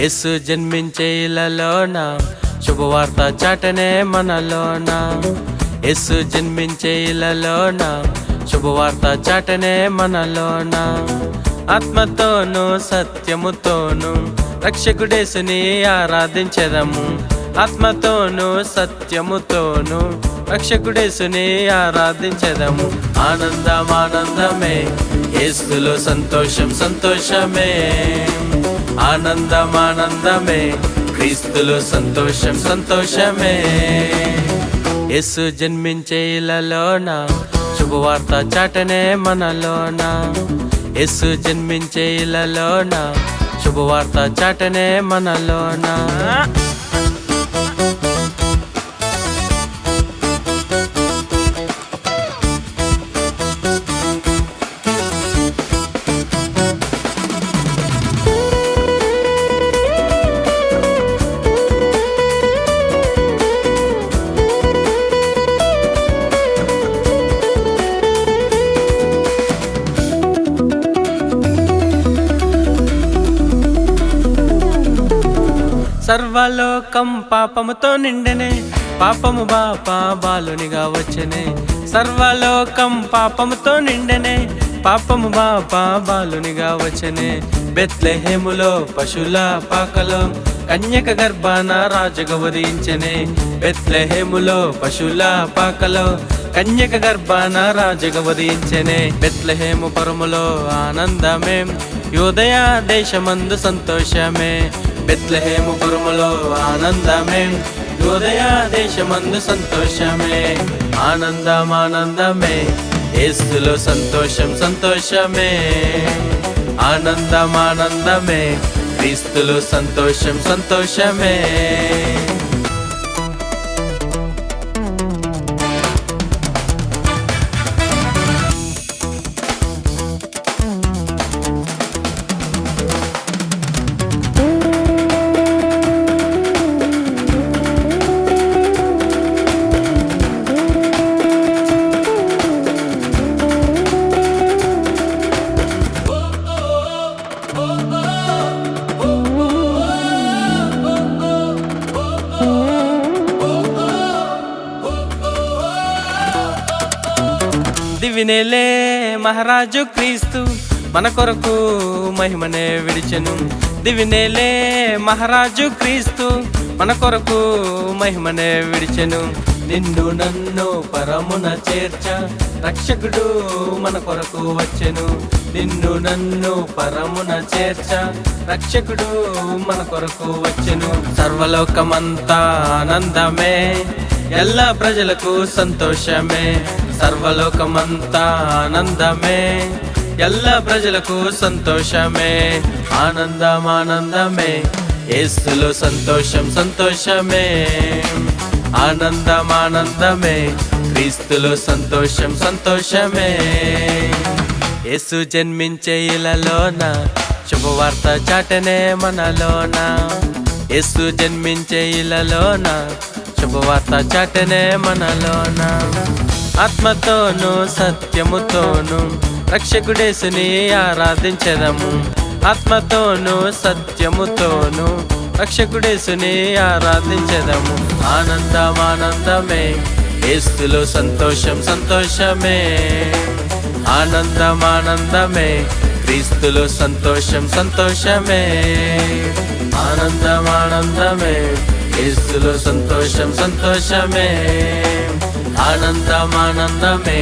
యేసు జన్మించే ఇళ్ళలోన శుభవార్త చాటనే మనలోన. యేసు జన్మించే ఇళ్ళలోన శుభవార్త చాటనే మనలోన. ఆత్మతోను సత్యముతోను రక్షకుడేసుని ఆరాధించెదము. ఆత్మతోను సత్యముతోను రక్షకుడేసుని ఆరాధించెదము. ఆనందం ఆనందమే, యేసులో సంతోషం సంతోషమే. ఆనందం ఆనందమే, క్రీస్తులో సంతోషం సంతోషమే. యేసు జన్మించే ఇళ్ళలోన శుభవార్త చాటనే మనలోన. యేసు జన్మించే ఇళ్ళలోన శుభవార్త చాటనే మనలోన. సర్వలోకం పాపముతో నిండెనే, పాపము బాపా బాలునిగా వచ్చెనే. సర్వలోకం పాపముతో నిండెనే, పాపము బాపా బాలునిగా వచ్చెనే. బెత్లెహేములో పశుల పాకలో కన్యక గర్భాన రాజుగా ఉదయించెనే. బెత్లెహేములో పశుల పాకలో కన్యక గర్భాన రాజుగా ఉదయించెనే. బెత్లెహేము పరములో ఆనందమే, యూదయ దేశమందు సంతోషమే. బెత్లెహేము పురములో ఆనందమే, యూదయ దేశమందు సంతోషమే. ఆనందం ఆనందమే, యేసులో సంతోషం సంతోషమే. ఆనందం ఆనందమే, క్రీస్తులో సంతోషం సంతోషమే. దివినేలే మహారాజు క్రీస్తు మన కొరకు మహిమనే విడిచెను. దివినేలే మహారాజు క్రీస్తు మన కొరకు మహిమనే విడిచెను. నిన్ను నన్ను పరమున చేర్చ రక్షకుడు మన కొరకు వచ్చెను. నిన్ను నన్ను పరమున చేర్చ రక్షకుడు మన కొరకు వచ్చెను. సర్వలోకమంతా ఆనందమే, എല്ലാ ప్రజలకు సంతోషమే. సర్వలోకమంతా ఆనందమే, എല്ലാ ప్రజలకు సంతోషమే. ఆనందం ఆనందమే, యేసులో సంతోషం సంతోషమే. ఆనందం ఆనందమే, క్రీస్తులో సంతోషం సంతోషమే. యేసు జన్మించే ఇళ్ళలోన శుభవార్త చాటనే మనలోన. యేసు జన్మించే ఇళ్ళలోన శుభవార్త చాటనే మనలోన. ఆత్మతోను సత్యముతోను రక్షకుడేసుని ఆరాధించెదము. ఆత్మతోను సత్యముతోను రక్షకుడేసుని ఆరాధించెదము. ఆనందం ఆనందమే, యేసులో సంతోషం సంతోషమే. ఆనందం ఆనందమే, క్రీస్తులో సంతోషం సంతోషమే. ఆనందం ఆనందమే, యేసులో సంతోషం సంతోషమే. ఆనందం ఆనందమే,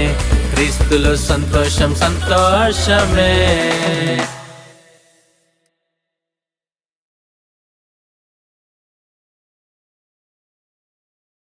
క్రీస్తులో సంతోషం సంతోషమే.